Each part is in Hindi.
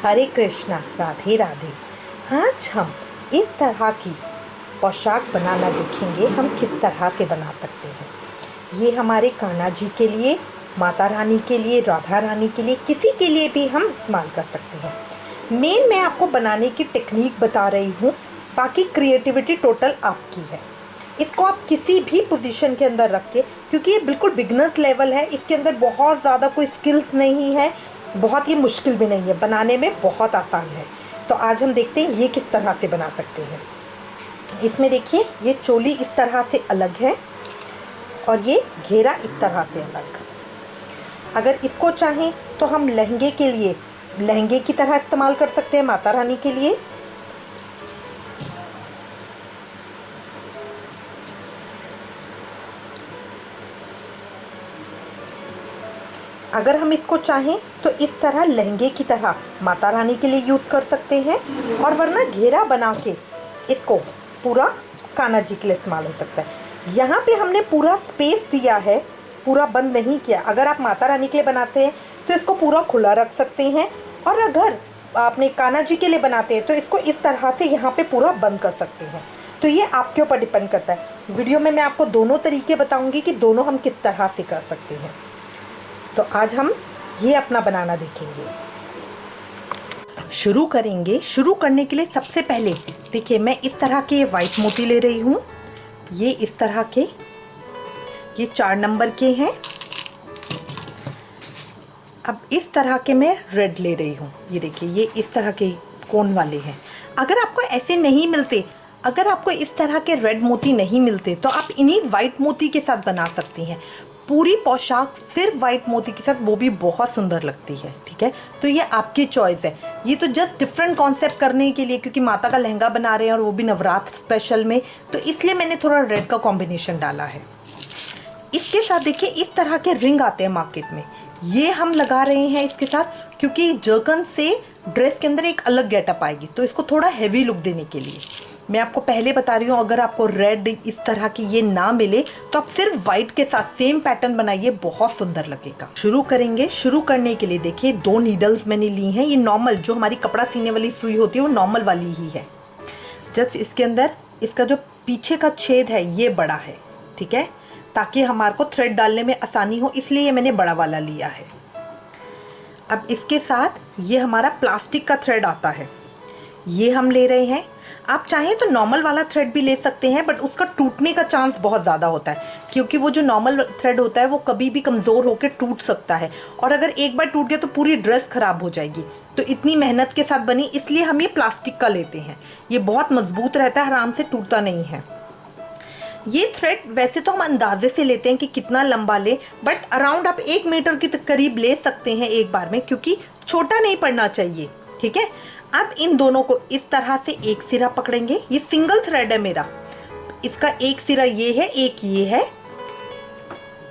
हरे कृष्णा, राधे राधे। आज हम इस तरह की पोशाक बनाना देखेंगे, हम किस तरह से बना सकते हैं। ये हमारे कान्हा जी के लिए, माता रानी के लिए, राधा रानी के लिए, किसी के लिए भी हम इस्तेमाल कर सकते हैं। मेन मैं आपको बनाने की टेक्निक बता रही हूँ, बाकी क्रिएटिविटी टोटल आपकी है। इसको आप किसी भी पोजीशन के अंदर रख के, क्योंकि ये बिल्कुल बिगनर्स लेवल है, इसके अंदर बहुत ज़्यादा कोई स्किल्स नहीं है, बहुत ही मुश्किल भी नहीं है, बनाने में बहुत आसान है। तो आज हम देखते हैं ये किस तरह से बना सकते हैं। इसमें देखिए, ये चोली इस तरह से अलग है और ये घेरा इस तरह से अलग। अगर इसको चाहें तो हम लहंगे के लिए लहंगे की तरह इस्तेमाल कर सकते हैं, माता रानी के लिए। अगर हम इसको चाहें तो इस तरह लहंगे की तरह माता रानी के लिए यूज़ कर सकते हैं, और वरना घेरा बना के इसको पूरा कान्हा जी के लिए इस्तेमाल हो सकता है। यहाँ पे हमने पूरा स्पेस दिया है, पूरा बंद नहीं किया। अगर आप माता रानी के लिए बनाते हैं तो इसको पूरा खुला रख सकते हैं, और अगर आपने कान्हा जी के लिए बनाते हैं तो इसको इस तरह से यहाँ पे पूरा बंद कर सकते हैं। तो ये आपके ऊपर डिपेंड करता है। वीडियो में मैं आपको दोनों तरीके बताऊँगी कि दोनों हम किस तरह से कर सकते हैं। तो आज हम ये अपना बनाना देखेंगे। शुरू करेंगे। शुरू करने के लिए सबसे पहले देखिए, मैं इस तरह के वाइट मोती ले रही हूँ। ये इस तरह के, ये 4 नंबर के हैं। अब इस तरह के मैं रेड ले रही हूँ। ये देखिए, ये इस तरह के कोन वाले हैं। अगर आपको ऐसे नहीं मिलते, अगर आपको इस तरह के रेड मोती नहीं मिलते, तो आप इन्हीं वाइट मोती के साथ बना सकती हैं। पूरी पोशाक सिर्फ वाइट मोती के साथ, वो भी बहुत सुंदर लगती है। ठीक है, तो ये आपकी चॉइस है। ये तो जस्ट डिफरेंट कॉन्सेप्ट करने के लिए, क्योंकि माता का लहंगा बना रहे हैं और वो भी नवरात्र स्पेशल में, तो इसलिए मैंने थोड़ा रेड का कॉम्बिनेशन डाला है। इसके साथ देखिए, इस तरह के रिंग आते हैं मार्केट में, ये हम लगा रहे हैं इसके साथ, क्योंकि जर्कन से ड्रेस के अंदर एक अलग गेटअप आएगी, तो इसको थोड़ा हैवी लुक देने के लिए। मैं आपको पहले बता रही हूँ, अगर आपको रेड इस तरह की ये ना मिले तो आप सिर्फ वाइट के साथ सेम पैटर्न बनाइए, बहुत सुंदर लगेगा। शुरू करेंगे। शुरू करने के लिए देखिए, 2 नीडल्स मैंने ली हैं। ये नॉर्मल जो हमारी कपड़ा सीने वाली सुई होती है, वो नॉर्मल वाली ही है। जस्ट इसके अंदर इसका जो पीछे का छेद है ये बड़ा है, ठीक है, ताकि हमारे को थ्रेड डालने में आसानी हो, इसलिए ये मैंने बड़ा वाला लिया है। अब इसके साथ ये हमारा प्लास्टिक का थ्रेड आता है, ये हम ले रहे हैं। आप चाहें तो नॉर्मल वाला थ्रेड भी ले सकते हैं, बट उसका टूटने का चांस बहुत ज़्यादा होता है, क्योंकि वो जो नॉर्मल थ्रेड होता है वो कभी भी कमज़ोर होकर टूट सकता है, और अगर एक बार टूट गया तो पूरी ड्रेस ख़राब हो जाएगी। तो इतनी मेहनत के साथ बनी, इसलिए हम ये प्लास्टिक का लेते हैं। ये बहुत मजबूत रहता है, आराम से टूटता नहीं है। ये थ्रेड वैसे तो हम अंदाजे से लेते हैं कि कितना लंबा ले, बट अराउंड आप 1 मीटर के करीब ले सकते हैं एक बार में, क्योंकि छोटा नहीं पड़ना चाहिए। ठीक है, अब इन दोनों को इस तरह से एक सिरा पकड़ेंगे। ये सिंगल थ्रेड है मेरा, इसका एक सिरा ये है, एक ये है,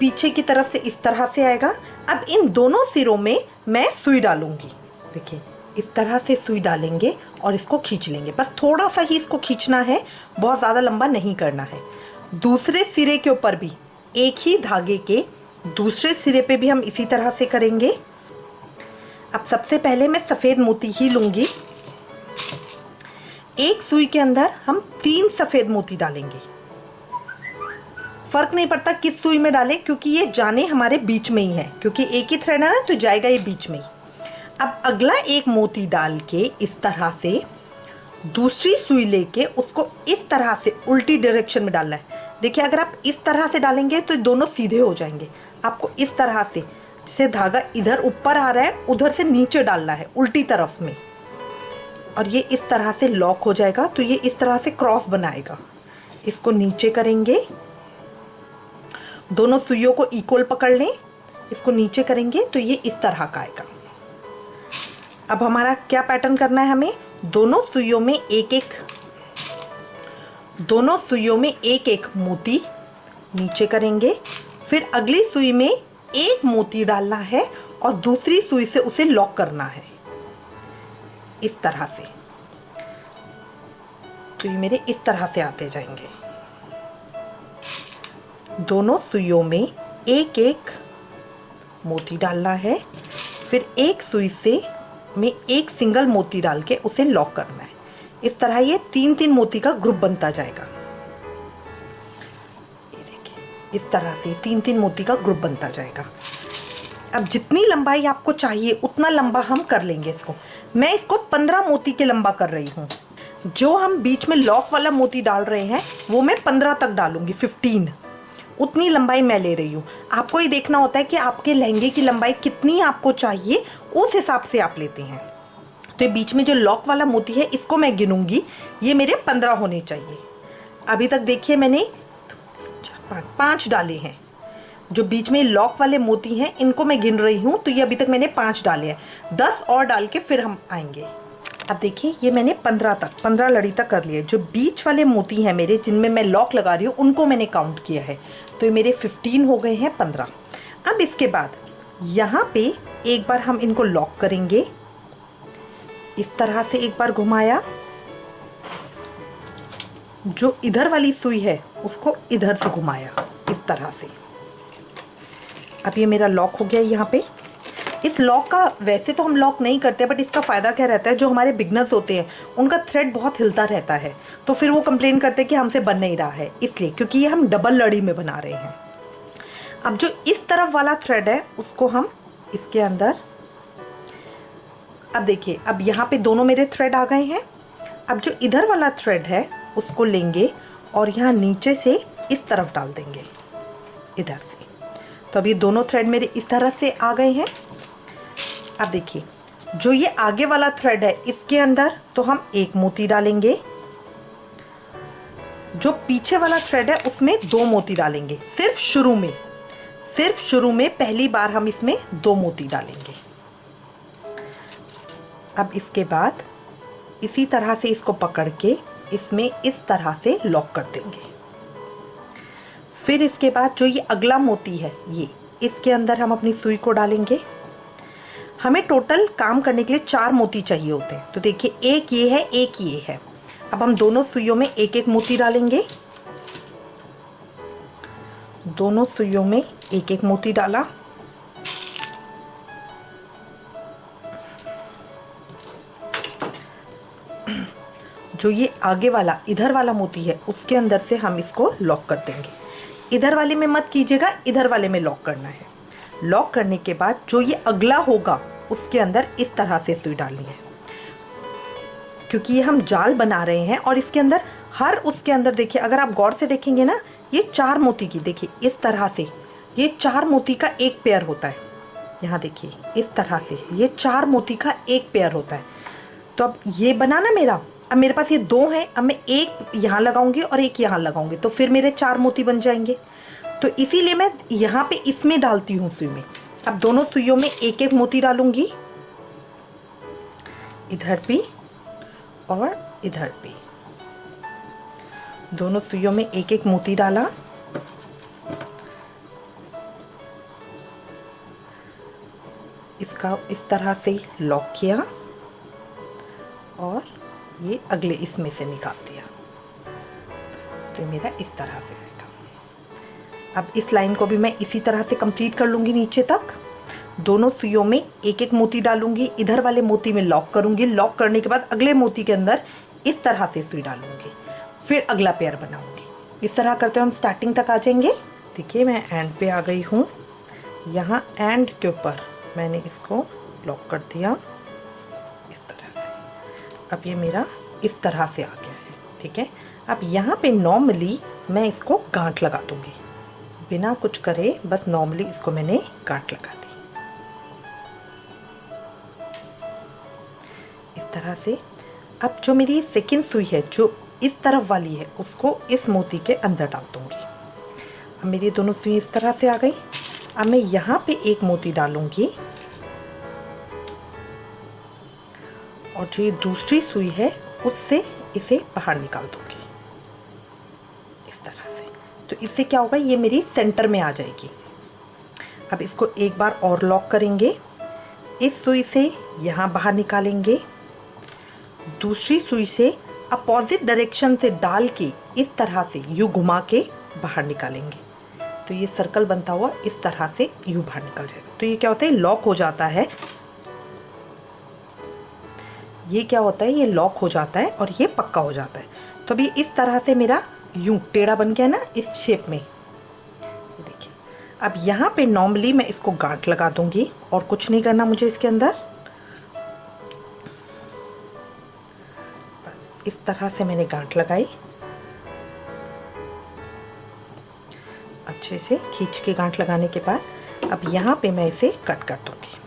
पीछे की तरफ से इस तरह से आएगा। अब इन दोनों सिरों में मैं सुई डालूंगी। देखिए, इस तरह से सुई डालेंगे और इसको खींच लेंगे। बस थोड़ा सा ही इसको खींचना है, बहुत ज़्यादा लंबा नहीं करना है। दूसरे सिरे के ऊपर भी एक ही धागे के दूसरे सिरे पे भी हम इसी तरह से करेंगे। अब सबसे पहले मैं सफ़ेद मोती ही लूँगी। एक सुई के अंदर हम 3 सफ़ेद मोती डालेंगे। फ़र्क नहीं पड़ता किस सुई में डालें, क्योंकि ये जाने हमारे बीच में ही है, क्योंकि एक ही थ्रेड है ना, तो जाएगा ये बीच में ही। अब अगला एक मोती डाल के इस तरह से दूसरी सुई लेके उसको इस तरह से उल्टी डायरेक्शन में डालना है। देखिए, अगर आप इस तरह से डालेंगे तो दोनों सीधे हो जाएंगे। आपको इस तरह से, जैसे धागा इधर ऊपर आ रहा है, उधर से नीचे डालना है, उल्टी तरफ में, और ये इस तरह से लॉक हो जाएगा। तो ये इस तरह से क्रॉस बनाएगा। इसको नीचे करेंगे, दोनों सुइयों को इक्वल पकड़ लें, इसको नीचे करेंगे तो ये इस तरह का आएगा। अब हमारा क्या पैटर्न करना है, हमें दोनों सुइयों में एक एक मोती नीचे करेंगे, फिर अगली सुई में एक मोती डालना है और दूसरी सुई से उसे लॉक करना है इस तरह से। तो ये मेरे इस तरह से आते जाएंगे। दोनों सुइयों में एक एक मोती डालना है, फिर एक सुई से में एक सिंगल मोती डाल के उसे लॉक करना है। इस तरह ये 3-3 मोती का ग्रुप बनता जाएगा। ये देखिए, इस तरह से 3-3 मोती का ग्रुप बनता जाएगा। अब जितनी लंबाई आपको चाहिए उतना लंबा हम कर लेंगे इसको। मैं इसको 15 मोती के लंबा कर रही हूँ। जो हम बीच में लॉक वाला मोती डाल रहे हैं वो मैं 15 तक डालूंगी, 15 उतनी लंबाई मैं ले रही हूँ। आपको ये देखना होता है कि आपके लहंगे की लंबाई कितनी आपको चाहिए, उस हिसाब से आप लेते हैं। तो ये बीच में जो लॉक वाला मोती है इसको मैं गिनूंगी, ये मेरे 15 होने चाहिए। अभी तक देखिए मैंने 5 डाले हैं। जो बीच में लॉक वाले मोती हैं इनको मैं गिन रही हूँ, तो ये अभी तक मैंने 5 डाले हैं। 10 और डाल के फिर हम आएंगे। अब देखिए ये मैंने 15 लड़ी तक कर लिया। जो बीच वाले मोती हैं मेरे, जिनमें मैं लॉक लगा रही हूँ, उनको मैंने काउंट किया है। तो ये मेरे 15 हो गए हैं, 15। अब इसके बाद यहाँ पे एक बार हम इनको लॉक करेंगे। इस तरह से एक बार घुमाया। जो इधर वाली सुई है उसको इधर से घुमाया, इस तरह से। अब ये मेरा लॉक हो गया यहाँ पे। इस लॉक का वैसे तो हम लॉक नहीं करते, बट इसका फ़ायदा क्या रहता है, जो हमारे बिगनर्स होते हैं उनका थ्रेड बहुत हिलता रहता है, तो फिर वो कंप्लेन करते हैं कि हमसे बन नहीं रहा है, इसलिए, क्योंकि ये हम डबल लड़ी में बना रहे हैं। अब जो इस तरफ वाला थ्रेड है उसको हम इसके अंदर, अब देखिए अब यहाँ पे दोनों मेरे थ्रेड आ गए हैं। अब जो इधर वाला थ्रेड है उसको लेंगे और यहाँ नीचे से इस तरफ डाल देंगे, इधर से। तो अब ये दोनों थ्रेड मेरे इस तरह से आ गए हैं। अब देखिए जो ये आगे वाला थ्रेड है इसके अंदर तो हम एक मोती डालेंगे। जो पीछे वाला थ्रेड है उसमें 2 मोती डालेंगे। सिर्फ शुरू में पहली बार हम इसमें 2 मोती डालेंगे। अब इसके बाद इसी तरह से इसको पकड़ के इसमें इस तरह से लॉक कर देंगे। फिर इसके बाद जो ये अगला मोती है, ये इसके अंदर हम अपनी सुई को डालेंगे। हमें टोटल काम करने के लिए 4 मोती चाहिए होते हैं। तो देखिए एक ये है, एक ये है। अब हम दोनों सुइयों में एक एक मोती डालेंगे। दोनों सुइयों में एक एक मोती डाला। जो ये आगे वाला इधर वाला मोती है उसके अंदर से हम इसको लॉक कर देंगे। इधर वाले में मत कीजिएगा, इधर वाले में लॉक करना है। लॉक करने के बाद जो ये अगला होगा उसके अंदर इस तरह से सुई डालनी है, क्योंकि ये हम जाल बना रहे हैं। और इसके अंदर हर उसके अंदर देखिए, अगर आप गौर से देखेंगे ना, ये 4 मोती की, देखिए इस तरह से ये 4 मोती का एक पेयर होता है। यहाँ देखिए इस तरह से ये 4 मोती का एक पेयर होता है। तो अब ये बना ना मेरा, अब मेरे पास ये 2 हैं। अब मैं एक यहाँ लगाऊंगी और एक यहाँ लगाऊंगी, तो फिर मेरे 4 मोती बन जाएंगे। तो इसीलिए मैं यहाँ पे इसमें डालती हूँ सुई में। अब दोनों सुइयों में एक एक मोती डालूंगी, इधर भी और इधर भी। दोनों सुइयों में एक एक मोती डाला। इसका इस तरह से लॉक किया और ये अगले इसमें से निकाल दिया। तो मेरा इस तरह से आएगा। अब इस लाइन को भी मैं इसी तरह से कंप्लीट कर लूँगी नीचे तक। दोनों सुइयों में एक एक मोती डालूंगी, इधर वाले मोती में लॉक करूँगी। लॉक करने के बाद अगले मोती के अंदर इस तरह से सुई डालूंगी, फिर अगला पेयर बनाऊंगी। इस तरह करते हुए हम स्टार्टिंग तक आ जाएंगे। देखिए मैं एंड पे आ गई हूँ। यहाँ एंड के ऊपर मैंने इसको लॉक कर दिया इस तरह से। अब ये मेरा इस तरह से आ गया है, ठीक है। अब यहाँ पे नॉर्मली मैं इसको गांठ लगा दूँगी, बिना कुछ करे, बस नॉर्मली इसको मैंने गांठ लगा दी इस तरह से। अब जो मेरी सेकंड सुई है जो इस तरफ वाली है उसको इस मोती के अंदर डाल दूंगी। अब मेरी दोनों सुई इस तरह से आ गई। अब मैं यहाँ पे एक मोती डालूंगी और जो ये दूसरी सुई है उससे इसे बाहर निकाल दूंगी इस तरह से। तो इससे क्या होगा, ये मेरी सेंटर में आ जाएगी। अब इसको एक बार और लॉक करेंगे। इस सुई से यहाँ बाहर निकालेंगे, दूसरी सुई से अपोजिट डायरेक्शन से डाल के इस तरह से यूँ घुमा के बाहर निकालेंगे। तो ये सर्कल बनता हुआ इस तरह से यूँ बाहर निकल जाएगा। तो ये क्या होता है, लॉक हो जाता है। ये क्या होता है, ये लॉक हो जाता है और ये पक्का हो जाता है। तो अभी इस तरह से मेरा यूं टेढ़ा बन गया ना, इस शेप में। ये देखिए, अब यहाँ पे नॉर्मली मैं इसको गांठ लगा दूंगी और कुछ नहीं करना मुझे इसके अंदर। इस तरह से मैंने गांठ लगाई, अच्छे से खींच के गांठ लगाने के बाद अब यहाँ पे मैं इसे कट कर दूंगी।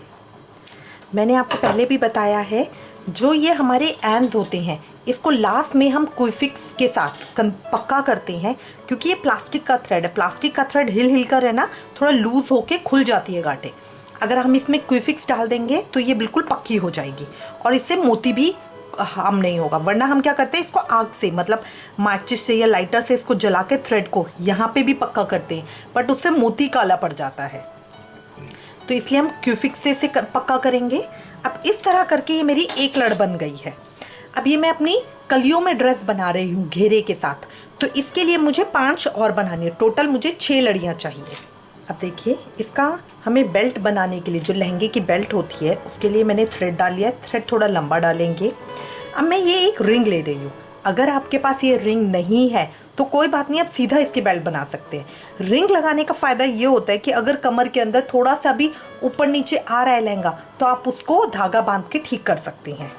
मैंने आपको पहले भी बताया है, जो ये हमारे एंड्स होते हैं इसको लास्ट में हम क्विफिक्स के साथ पक्का करते हैं, क्योंकि ये प्लास्टिक का थ्रेड है। प्लास्टिक का थ्रेड हिल हिल कर है ना थोड़ा लूज होके खुल जाती है गांठें। अगर हम इसमें क्विफिक्स डाल देंगे तो ये बिल्कुल पक्की हो जाएगी और इससे मोती भी हार्म नहीं होगा। वरना हम क्या करते हैं, इसको आग से मतलब माचिस से या लाइटर से इसको जला के थ्रेड को यहाँ पे भी पक्का करते हैं, बट उससे मोती काला पड़ जाता है। तो इसलिए हम क्यूफिक्स से इसे पक्का करेंगे। अब इस तरह करके ये मेरी एक लड़ बन गई है। अब ये मैं अपनी कलियों में ड्रेस बना रही हूँ घेरे के साथ, तो इसके लिए मुझे 5 और बनानी है। टोटल मुझे 6 लड़ियाँ चाहिए। अब देखिए, इसका हमें बेल्ट बनाने के लिए, जो लहंगे की बेल्ट होती है उसके लिए मैंने थ्रेड डाल लिया है। थ्रेड थोड़ा लंबा डालेंगे। अब मैं ये एक रिंग ले रही हूँ। अगर आपके पास ये रिंग नहीं है तो कोई बात नहीं, आप सीधा इसकी बेल्ट बना सकते हैं। रिंग लगाने का फ़ायदा ये होता है कि अगर कमर के अंदर थोड़ा सा भी ऊपर नीचे आ रहा है लहंगा, तो आप उसको धागा बांध के ठीक कर सकते हैं।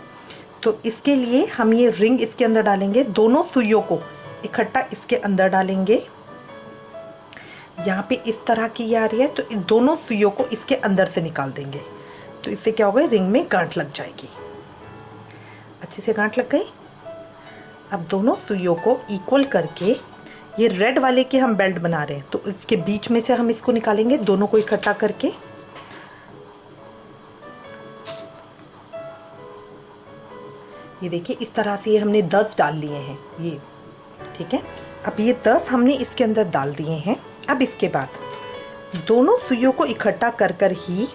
तो इसके लिए हम ये रिंग इसके अंदर डालेंगे। दोनों सुइयों को इकट्ठा इसके अंदर डालेंगे। यहाँ पे इस तरह की ये आ रही है, तो इन दोनों सुइयों को इसके अंदर से निकाल देंगे। तो इससे क्या होगा, रिंग में गांठ लग जाएगी। अच्छे से गांठ लग गई। अब दोनों सुइयों को इक्वल करके, ये रेड वाले के हम बेल्ट बना रहे हैं, तो इसके बीच में से हम इसको निकालेंगे, दोनों को इकट्ठा करके। ये देखिए, इस तरह से ये हमने 10 डाल लिए हैं ये, ठीक है। अब ये 10 हमने इसके अंदर डाल दिए हैं। अब इसके बाद दोनों सुइयों को इकट्ठा कर कर ही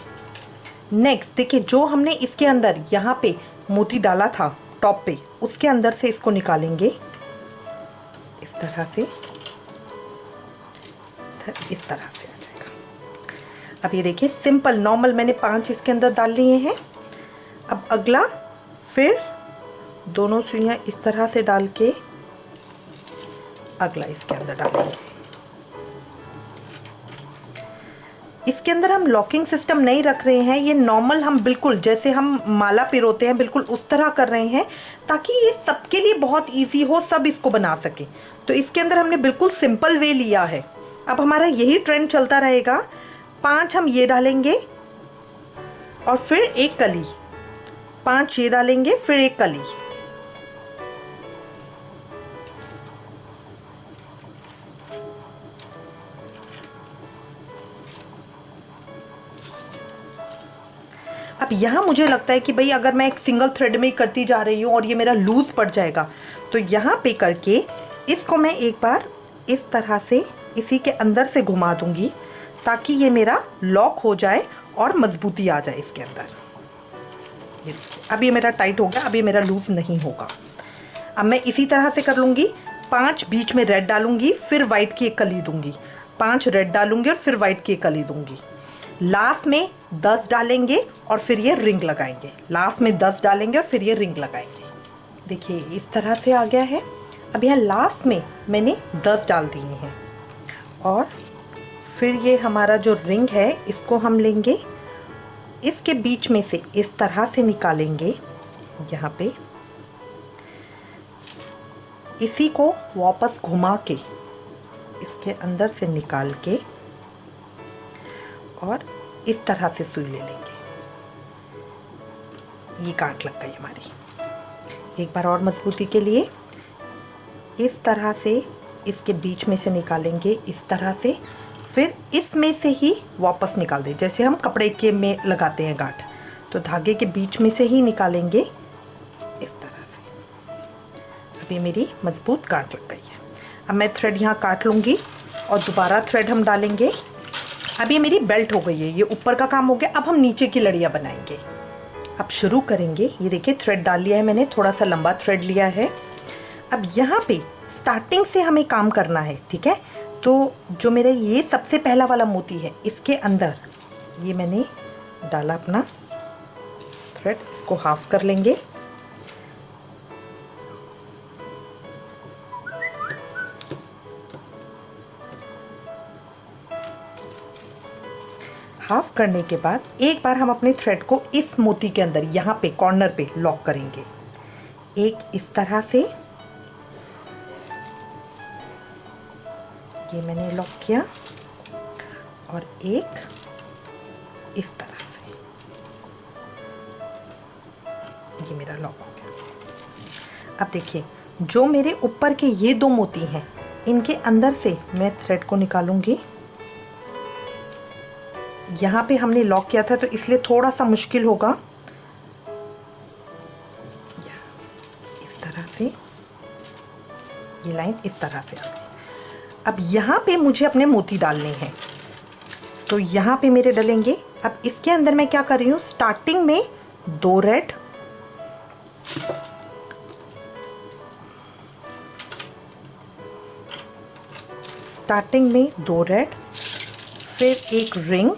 नेक्स्ट देखिए, जो हमने इसके अंदर यहाँ पे मोती डाला था टॉप पे, उसके अंदर से इसको निकालेंगे इस तरह से। इस तरह से आ जाएगा। अब ये देखिए, सिंपल नॉर्मल मैंने 5 इसके अंदर डाल लिए हैं। अब अगला फिर दोनों सुइयां इस तरह से डाल के अगला इसके अंदर डालेंगे। इसके अंदर हम लॉकिंग सिस्टम नहीं रख रहे हैं, ये नॉर्मल हम बिल्कुल जैसे हम माला पिरोते हैं बिल्कुल उस तरह कर रहे हैं, ताकि ये सबके लिए बहुत इजी हो, सब इसको बना सके। तो इसके अंदर हमने बिल्कुल सिंपल वे लिया है। अब हमारा यही ट्रेंड चलता रहेगा। 5 हम ये डालेंगे और फिर एक कली, 5 ये डालेंगे फिर एक कली। अब यहाँ मुझे लगता है कि भाई अगर मैं एक सिंगल थ्रेड में ही करती जा रही हूँ और ये मेरा लूज पड़ जाएगा, तो यहाँ पे करके इसको मैं एक बार इस तरह से इसी के अंदर से घुमा दूंगी, ताकि ये मेरा लॉक हो जाए और मजबूती आ जाए इसके अंदर। अब ये मेरा टाइट हो गया, अब ये मेरा लूज नहीं होगा। अब मैं इसी तरह से कर लूँगी। 5 बीच में रेड डालूंगी, फिर वाइट की एक कली दूंगी। 5 रेड डालूंगी और फिर वाइट की एक कली दूंगी। लास्ट में 10 डालेंगे और फिर ये रिंग लगाएंगे। लास्ट में 10 डालेंगे और फिर ये रिंग लगाएंगे। देखिए, इस तरह से आ गया है। अब यहाँ लास्ट में मैंने 10 डाल दिए हैं और फिर ये हमारा जो रिंग है इसको हम लेंगे, इसके बीच में से इस तरह से निकालेंगे। यहाँ पे इसी को वापस घुमा के इसके अंदर से निकाल के और इस तरह से सुई ले लेंगे। ये गांठ लग गई हमारी। एक बार और मजबूती के लिए इस तरह से इसके बीच में से निकालेंगे, इस तरह से, फिर इसमें से ही वापस निकाल दें, जैसे हम कपड़े के में लगाते हैं गांठ, तो धागे के बीच में से ही निकालेंगे इस तरह से। अब ये मेरी मजबूत गांठ लग गई है। अब मैं थ्रेड यहाँ काट लूँगी और दोबारा थ्रेड हम डालेंगे। अब ये मेरी बेल्ट हो गई है, ये ऊपर का काम हो गया। अब हम नीचे की लड़ियाँ बनाएंगे। अब शुरू करेंगे। ये देखिए, थ्रेड डाल लिया है मैंने, थोड़ा सा लंबा थ्रेड लिया है। अब यहाँ पे स्टार्टिंग से हमें काम करना है, ठीक है। तो जो मेरा ये सबसे पहला वाला मोती है, इसके अंदर ये मैंने डाला अपना थ्रेड, इसको हाफ कर लेंगे हाफ करने के बाद एक बार हम अपने थ्रेड को इस मोती के अंदर यहाँ पे कॉर्नर पे लॉक करेंगे। एक इस तरह से, ये मैंने लॉक किया, और एक इस तरह से, ये मेरा लॉक हो गया। अब देखिए, जो मेरे ऊपर के ये दो मोती हैं, इनके अंदर से मैं थ्रेड को निकालूंगी। यहाँ पे हमने लॉक किया था तो इसलिए थोड़ा सा मुश्किल होगा। इस तरह से, ये लाइन इस तरह से आ गई। अब यहाँ पे मुझे अपने मोती डालने हैं, तो यहाँ पे मेरे डलेंगे। अब इसके अंदर मैं क्या कर रही हूँ, स्टार्टिंग में 2 रेड, स्टार्टिंग में 2 रेड, फिर एक रिंग।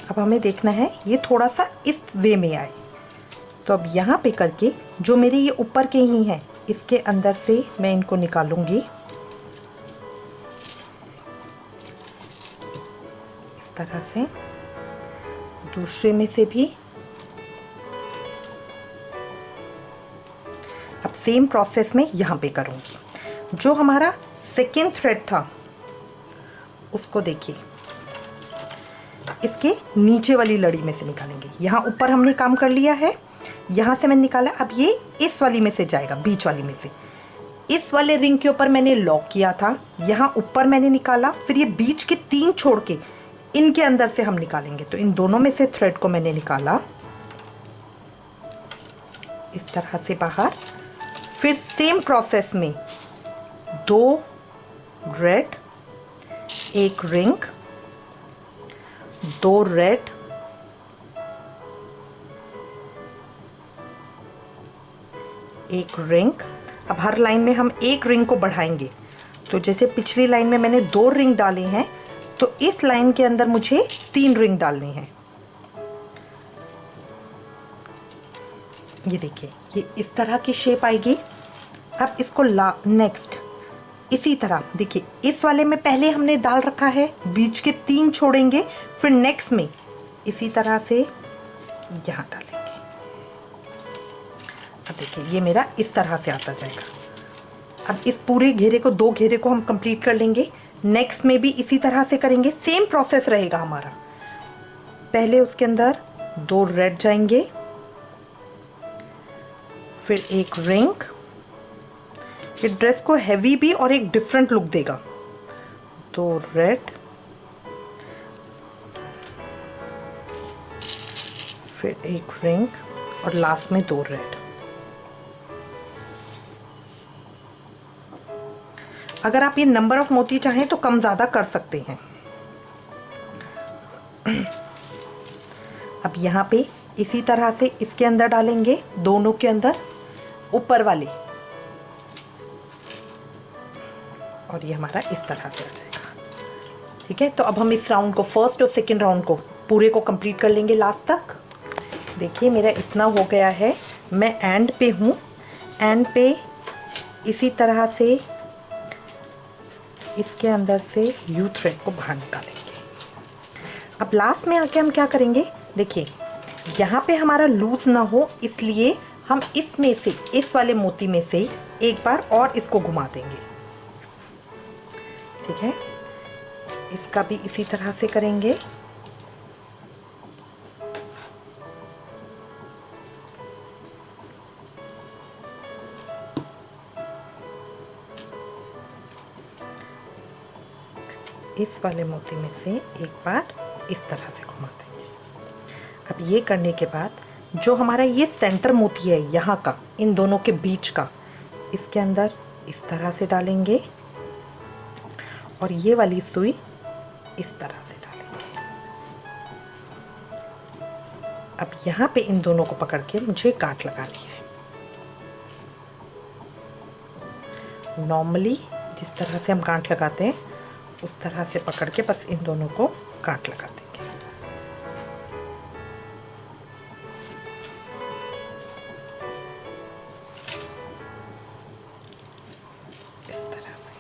अब हमें देखना है ये थोड़ा सा इस वे में आए, तो अब यहाँ पे करके जो मेरे ये ऊपर के ही हैं, इसके अंदर से मैं इनको निकालूंगी इस तरह से, दूसरे में से भी। अब सेम प्रोसेस में यहाँ पे करूँगी। जो हमारा सेकेंड थ्रेड था उसको देखिए, इसके नीचे वाली लड़ी में से निकालेंगे। यहाँ ऊपर हमने काम कर लिया है, यहाँ से मैंने निकाला। अब ये इस वाली में से जाएगा, बीच वाली में से। इस वाले रिंग के ऊपर मैंने लॉक किया था, यहाँ ऊपर मैंने निकाला, फिर ये बीच के 3 छोड़ के इनके अंदर से हम निकालेंगे। तो इन दोनों में से थ्रेड को मैंने निकाला इस तरह से बाहर। फिर सेम प्रोसेस में 2 रेड, एक रिंग, 2 रेड, एक रिंग। अब हर लाइन में हम एक रिंग को बढ़ाएंगे। तो जैसे पिछली लाइन में मैंने 2 रिंग डाले हैं, तो इस लाइन के अंदर मुझे 3 रिंग डालनी है। ये देखिए, ये इस तरह की शेप आएगी। अब इसको नेक्स्ट इसी तरह देखिए, इस वाले में पहले हमने डाल रखा है, बीच के 3 छोड़ेंगे, फिर नेक्स्ट में इसी तरह से यहाँ डालेंगे। अब देखिए, ये मेरा इस तरह से आता जाएगा। अब इस पूरे घेरे को, 2 घेरे को हम कंप्लीट कर लेंगे। नेक्स्ट में भी इसी तरह से करेंगे, सेम प्रोसेस रहेगा हमारा। पहले उसके अंदर 2 रेड जाएंगे, फिर एक रिंग। ये ड्रेस को हैवी भी और एक डिफरेंट लुक देगा। 2 रेड, फिर एक रिंग, और लास्ट में 2 रेड। अगर आप ये नंबर ऑफ मोती चाहें तो कम ज़्यादा कर सकते हैं। अब यहाँ पे इसी तरह से इसके अंदर डालेंगे, दोनों के अंदर, ऊपर वाले, और ये हमारा इस तरह से आ जाएगा। ठीक है, तो अब हम इस राउंड को, फर्स्ट और सेकंड राउंड को पूरे को कंप्लीट कर लेंगे लास्ट तक। देखिए, मेरा इतना हो गया है। मैं एंड पे हूँ, एंड पे इसी तरह से इसके अंदर से यू थ्रेड को बाहर निकालेंगे। अब लास्ट में आके हम क्या करेंगे, देखिए यहाँ पे हमारा लूज ना हो, इसलिए हम इसमें से, इस वाले मोती में से एक बार और इसको घुमा देंगे। ठीक है, इसका भी इसी तरह से करेंगे। इस वाले मोती में से एक बार इस तरह से घुमा देंगे। अब ये करने के बाद जो हमारा ये सेंटर मोती है यहाँ का, इन दोनों के बीच का, इसके अंदर इस तरह से डालेंगे, और ये वाली सुई इस तरह से डालेंगे। अब यहाँ पे इन दोनों को पकड़ के मुझे गांठ लगानी है। नॉर्मली जिस तरह से हम गांठ लगाते हैं उस तरह से पकड़ के बस इन दोनों को गांठ लगा देंगे। इस तरह से।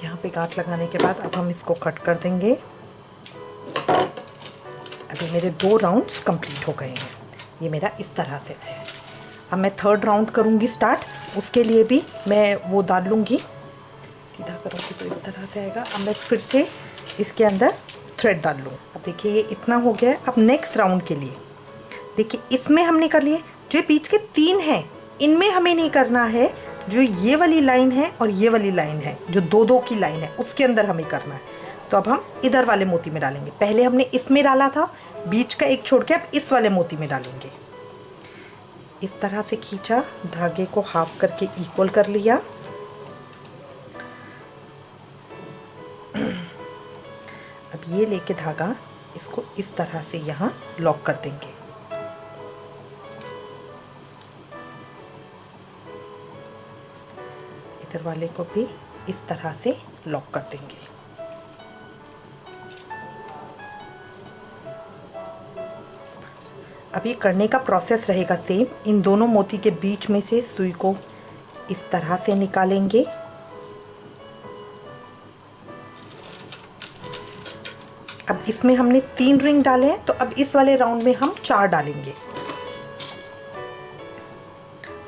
यहाँ पे गांठ लगाने के बाद अब हम इसको कट कर देंगे। अभी मेरे 2 राउंड्स कंप्लीट हो गए हैं। ये मेरा इस तरह से है। अब मैं 3rd राउंड करूँगी स्टार्ट। उसके लिए भी मैं वो डाल लूँगी, सीधा करूँगी तो इस तरह से आएगा। अब मैं फिर से इसके अंदर थ्रेड डाल लूँ। अब देखिए ये इतना हो गया है। अब नेक्स्ट राउंड के लिए देखिए इसमें हमने कर लिए, जो बीच के 3 हैं इनमें हमें नहीं करना है। जो ये वाली लाइन है और ये वाली लाइन है, जो 2-2 की लाइन है, उसके अंदर हमें करना है। तो अब हम इधर वाले मोती में डालेंगे। पहले हमने इसमें डाला था, बीच का एक छोड़ के अब इस वाले मोती में डालेंगे। इस तरह से खींचा, धागे को हाफ करके इक्वल कर लिया। अब ये लेके धागा इसको इस तरह से यहाँ लॉक कर देंगे। इधर वाले को भी इस तरह से लॉक कर देंगे। अब ये करने का प्रोसेस रहेगा सेम। इन दोनों मोती के बीच में से सुई को इस तरह से निकालेंगे। अब इसमें हमने 3 रिंग डाले हैं, तो अब इस वाले राउंड में हम 4 डालेंगे।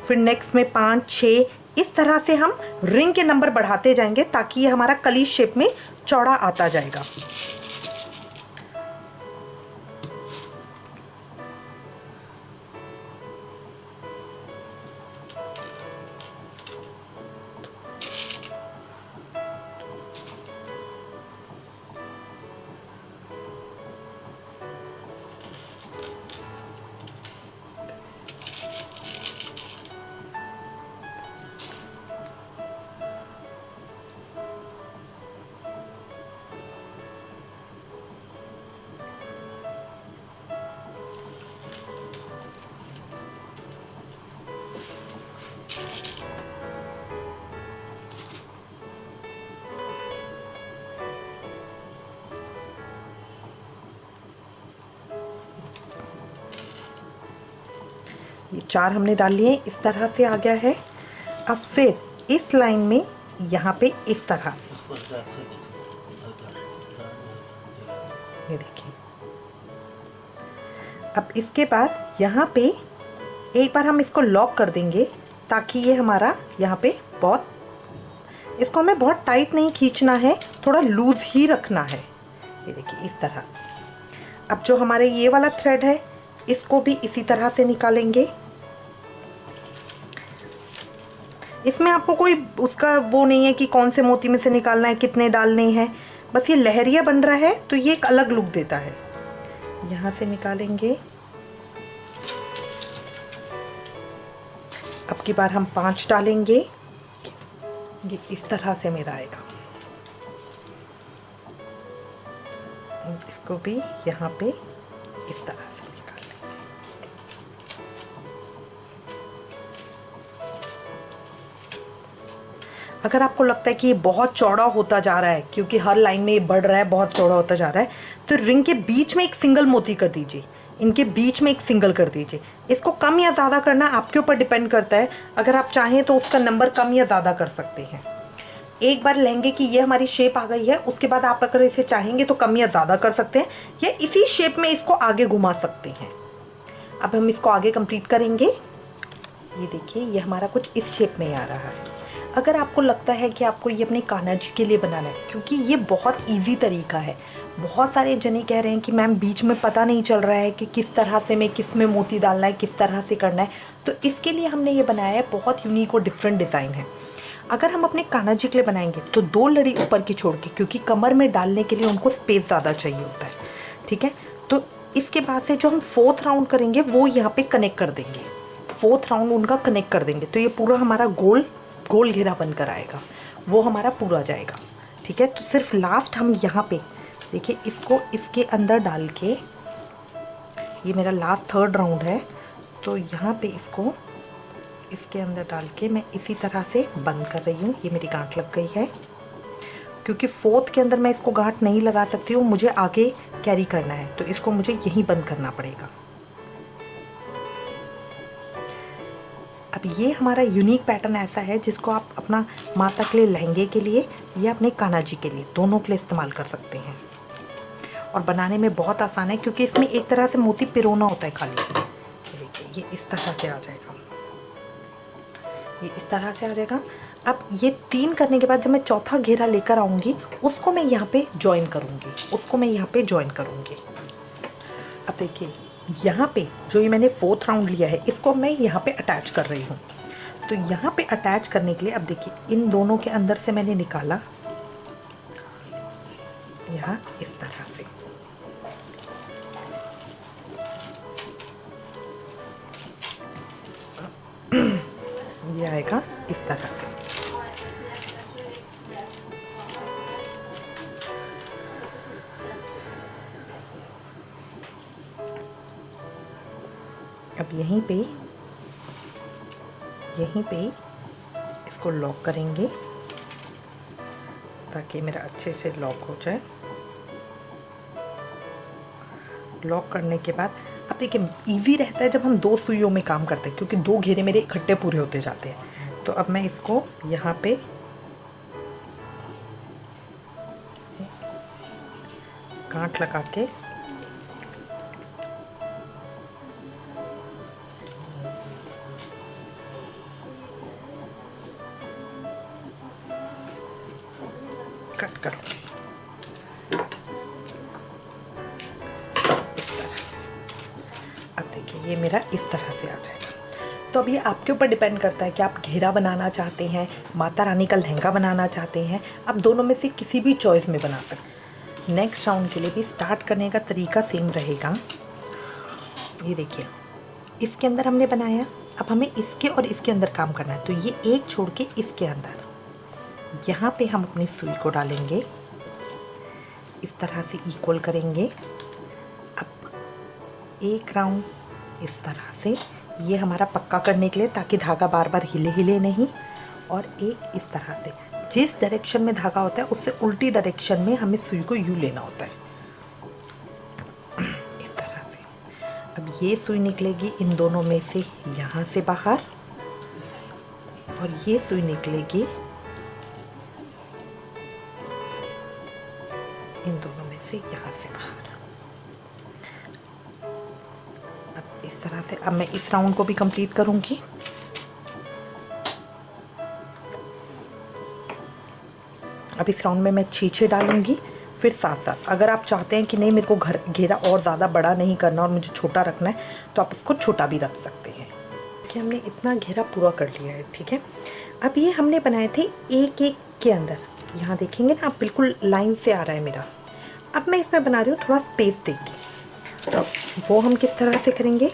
फिर नेक्स्ट में 5, 6, इस तरह से हम रिंग के नंबर बढ़ाते जाएंगे ताकि ये हमारा कली शेप में चौड़ा आता जाएगा। ये 4 हमने डाल लिए, इस तरह से आ गया है। अब फिर इस लाइन में यहाँ पे इस तरह से, ये देखिए। अब इसके बाद यहाँ पे एक बार हम इसको लॉक कर देंगे ताकि ये हमारा यहाँ पे बहुत, इसको हमें बहुत टाइट नहीं खींचना है, थोड़ा लूज ही रखना है। ये देखिए इस तरह। अब जो हमारे ये वाला थ्रेड है इसको भी इसी तरह से निकालेंगे। इसमें आपको कोई उसका वो नहीं है कि कौन से मोती में से निकालना है, कितने डालने हैं, बस ये लहरिया बन रहा है तो ये एक अलग लुक देता है। यहाँ से निकालेंगे। अब की बार हम 5 डालेंगे। ये इस तरह से मेरा आएगा। इसको भी यहाँ पे इस तरह से निकाल लेंगे। अगर आपको लगता है कि ये बहुत चौड़ा होता जा रहा है, क्योंकि हर लाइन में ये बढ़ रहा है, बहुत चौड़ा होता जा रहा है, तो रिंग के बीच में एक सिंगल मोती कर दीजिए। इनके बीच में एक सिंगल कर दीजिए। इसको कम या ज़्यादा करना आपके ऊपर डिपेंड करता है। अगर आप चाहें तो उसका नंबर कम या ज़्यादा कर सकते हैं। एक बार लेंगे कि ये हमारी शेप आ गई है, उसके बाद आप अगर इसे चाहेंगे तो कम या ज़्यादा कर सकते हैं, या इसी शेप में इसको आगे घुमा सकते हैं। अब हम इसको आगे कंप्लीट करेंगे। ये देखिए ये हमारा कुछ इस शेप में आ रहा है। अगर आपको लगता है कि आपको ये अपने कान्हा जी के लिए बनाना है, क्योंकि ये बहुत ईजी तरीका है। बहुत सारे जने कह रहे हैं कि मैम बीच में पता नहीं चल रहा है कि किस तरह से मैं किस में मोती डालना है, किस तरह से करना है, तो इसके लिए हमने ये बनाया है। बहुत यूनिक और डिफरेंट डिज़ाइन है। अगर हम अपने कान्हा जी के लिए बनाएंगे तो 2 लड़ी ऊपर की छोड़ के, क्योंकि कमर में डालने के लिए उनको स्पेस ज़्यादा चाहिए होता है, ठीक है। तो इसके बाद से जो हम 4th राउंड करेंगे वो यहाँ पे कनेक्ट कर देंगे। 4th राउंड उनका कनेक्ट कर देंगे तो ये पूरा हमारा गोल गोल घेरा बनकर आएगा, वो हमारा पूरा जाएगा, ठीक है। तो सिर्फ लास्ट हम यहाँ पे देखिए इसको इसके अंदर डाल के, ये मेरा लास्ट 3rd राउंड है, तो यहाँ पे इसको इसके अंदर डाल के मैं इसी तरह से बंद कर रही हूँ। ये मेरी गांठ लग गई है, क्योंकि 4th के अंदर मैं इसको गांठ नहीं लगा सकती हूँ, मुझे आगे कैरी करना है, तो इसको मुझे यहीं बंद करना पड़ेगा। अब ये हमारा यूनिक पैटर्न ऐसा है जिसको आप अपना माता के लिए, लहंगे के लिए या अपने कान्हा जी के लिए, दोनों के लिए इस्तेमाल कर सकते हैं। और बनाने में बहुत आसान है क्योंकि इसमें एक तरह से मोती पिरोना होता है खाली। ये देखिए, ये इस तरह से आ जाएगा, ये इस तरह से आ जाएगा। अब ये 3 करने के बाद जब मैं चौथा घेरा लेकर आऊँगी उसको मैं यहाँ पे ज्वाइन करूँगी, उसको मैं यहाँ पे ज्वाइन करूँगी। अब देखिए यहाँ पे जो ये मैंने 4th राउंड लिया है इसको मैं यहाँ पे अटैच कर रही हूँ। तो यहाँ पे अटैच करने के लिए अब देखिए इन दोनों के अंदर से मैंने निकाला यहाँ इस तरह से। ये आएगा इस तरह से। अब यहीं पे इसको लॉक करेंगे ताकि मेरा अच्छे से लॉक हो जाए। लॉक करने के बाद अब देखिए इजी रहता है जब हम 2 सुइयों में काम करते हैं क्योंकि 2 घेरे मेरे इकट्ठे पूरे होते जाते हैं। तो अब मैं इसको यहाँ पे गांठ लगा के कट करूँगी इस तरह से। अब देखिए ये मेरा इस तरह से आ जाएगा। तो अब ये आपके ऊपर डिपेंड करता है कि आप घेरा बनाना चाहते हैं, माता रानी का लहंगा बनाना चाहते हैं। आप दोनों में से किसी भी चॉइस में बना सकते। नेक्स्ट राउंड के लिए भी स्टार्ट करने का तरीका सेम रहेगा। ये देखिए इसके अंदर हमने बनाया, अब हमें इसके और इसके अंदर काम करना है। तो ये एक छोड़ के इसके अंदर यहाँ पे हम अपनी सुई को डालेंगे, इस तरह से इक्वल करेंगे। अब एक राउंड इस तरह से, ये हमारा पक्का करने के लिए ताकि धागा बार बार हिले नहीं। और एक इस तरह से, जिस डायरेक्शन में धागा होता है उससे उल्टी डायरेक्शन में हमें सुई को यूँ लेना होता है इस तरह से। अब ये सुई निकलेगी इन दोनों में से यहाँ से बाहर, और ये सुई निकलेगी इन दोनों में से यहाँ से बाहर। अब इस तरह से अब मैं इस राउंड को भी कंप्लीट करूँगी। अब इस राउंड में मैं 6 डालूँगी, फिर 7 अगर आप चाहते हैं कि नहीं मेरे को घेरा और ज़्यादा बड़ा नहीं करना और मुझे छोटा रखना है तो आप उसको छोटा भी रख सकते हैं। कि हमने इतना घेरा पूरा कर लिया है, ठीक है। अब ये हमने बनाए थे एक एक के अंदर, यहाँ देखेंगे ना आप बिल्कुल लाइन से आ रहा है मेरा। अब मैं इसमें बना रही हूँ थोड़ा स्पेस देके, तो वो हम किस तरह से करेंगे।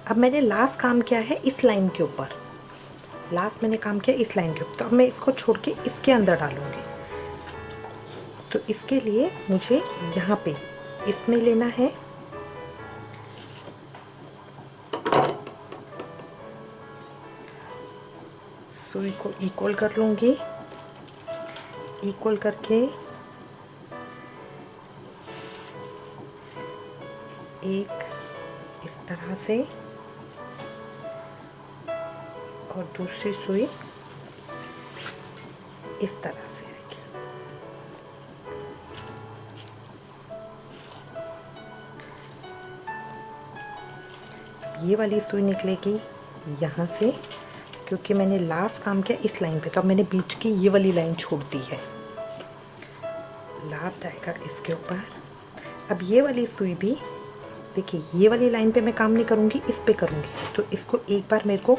अब मैंने लास्ट काम किया है इस लाइन के ऊपर, लास्ट मैंने काम किया इस लाइन के ऊपर, तो अब मैं इसको छोड़ के इसके अंदर डालूंगी। तो इसके लिए मुझे यहाँ पे इसमें लेना है सुई को इक्वल कर लूँगी, इक्वल करके एक इस तरह से और दूसरी सुई इस तरह से आएगी। ये वाली सुई निकलेगी यहाँ से, क्योंकि मैंने लास्ट काम किया इस लाइन पे, तो अब मैंने बीच की ये वाली लाइन छोड़ दी है। लास्ट आएगा इसके ऊपर। अब ये वाली सुई भी देखिए, ये वाली लाइन पे मैं काम नहीं करूँगी, इस पे करूँगी। तो इसको एक बार मेरे को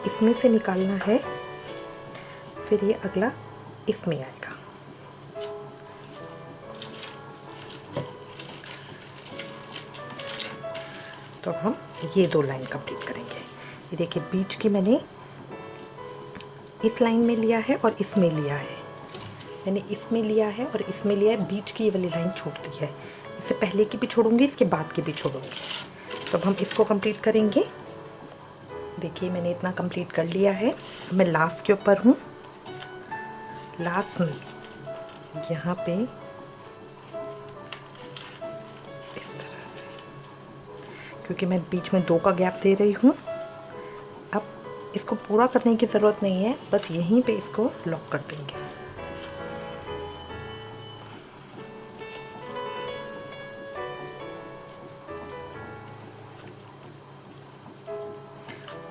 इसमें से निकालना है, फिर ये अगला इसमें आएगा। तो अब हम ये 2 लाइन कंप्लीट करेंगे। ये देखिए बीच की मैंने इस लाइन में लिया है और इसमें लिया है, मैंने इसमें लिया है और इसमें लिया है, बीच की ये वाली लाइन छोड़ दी है। इससे पहले की भी छोड़ूंगी, इसके बाद की भी छोड़ूंगी। तो अब हम इसको कंप्लीट करेंगे। देखिए मैंने इतना कंप्लीट कर लिया है। मैं लास्ट के ऊपर हूँ, लास्ट में यहाँ पे इस तरह से क्योंकि मैं बीच में 2 का गैप दे रही हूँ। अब इसको पूरा करने की ज़रूरत नहीं है, बस यहीं पे इसको लॉक कर देंगे।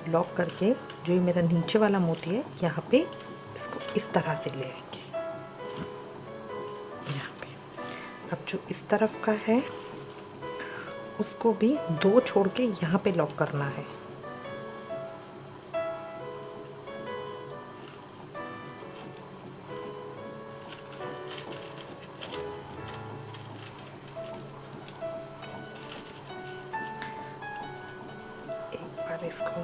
लॉक करके जो ये मेरा नीचे वाला मोती है यहाँ पे इसको इस तरह से ले आएंगे यहाँ पे। अब जो इस तरफ का है उसको भी 2 छोड़ के यहाँ पे लॉक करना है। एक बार इसको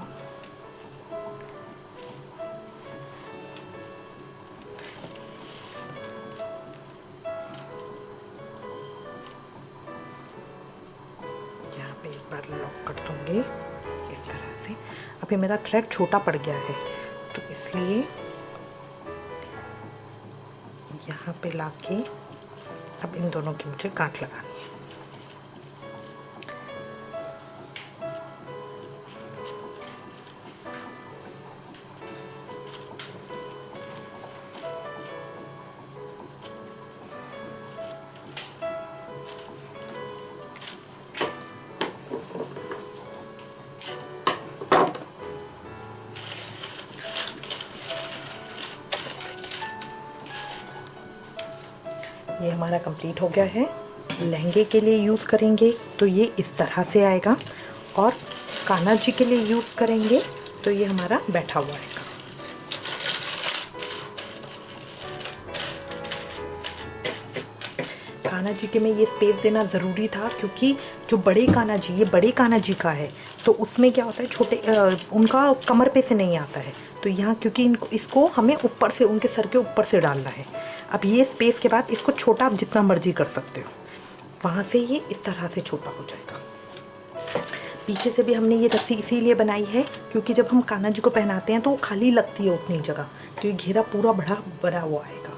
यहाँ पे एक बार लॉक कर दूंगी इस तरह से। अभी मेरा थ्रेड छोटा पड़ गया है तो इसलिए यहाँ पे लाके अब इन दोनों की मुझे गांठ लगानी है। ये हमारा कंप्लीट हो गया है। लहंगे के लिए यूज़ करेंगे तो ये इस तरह से आएगा, और कान्हा जी के लिए यूज़ करेंगे तो ये हमारा बैठा हुआ आएगा। कान्हा जी के में ये स्पेस देना ज़रूरी था, क्योंकि जो बड़े कान्हा जी, ये बड़े कान्हा जी का है तो उसमें क्या होता है, छोटे उनका कमर पे से नहीं आता है, तो यहाँ क्योंकि इसको हमें ऊपर से, उनके सर के ऊपर से डालना है। अब ये स्पेस के बाद इसको छोटा आप जितना मर्जी कर सकते हो, वहाँ से ये इस तरह से छोटा हो जाएगा। पीछे से भी हमने ये रस्सी इसीलिए बनाई है क्योंकि जब हम कान्हा जी को पहनाते हैं तो वो खाली लगती है उतनी जगह, तो ये घेरा पूरा बना हुआ आएगा।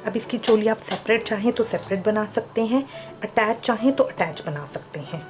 अब इसकी चोली आप सेपरेट चाहें तो सेपरेट बना सकते हैं, अटैच चाहें तो अटैच बना सकते हैं।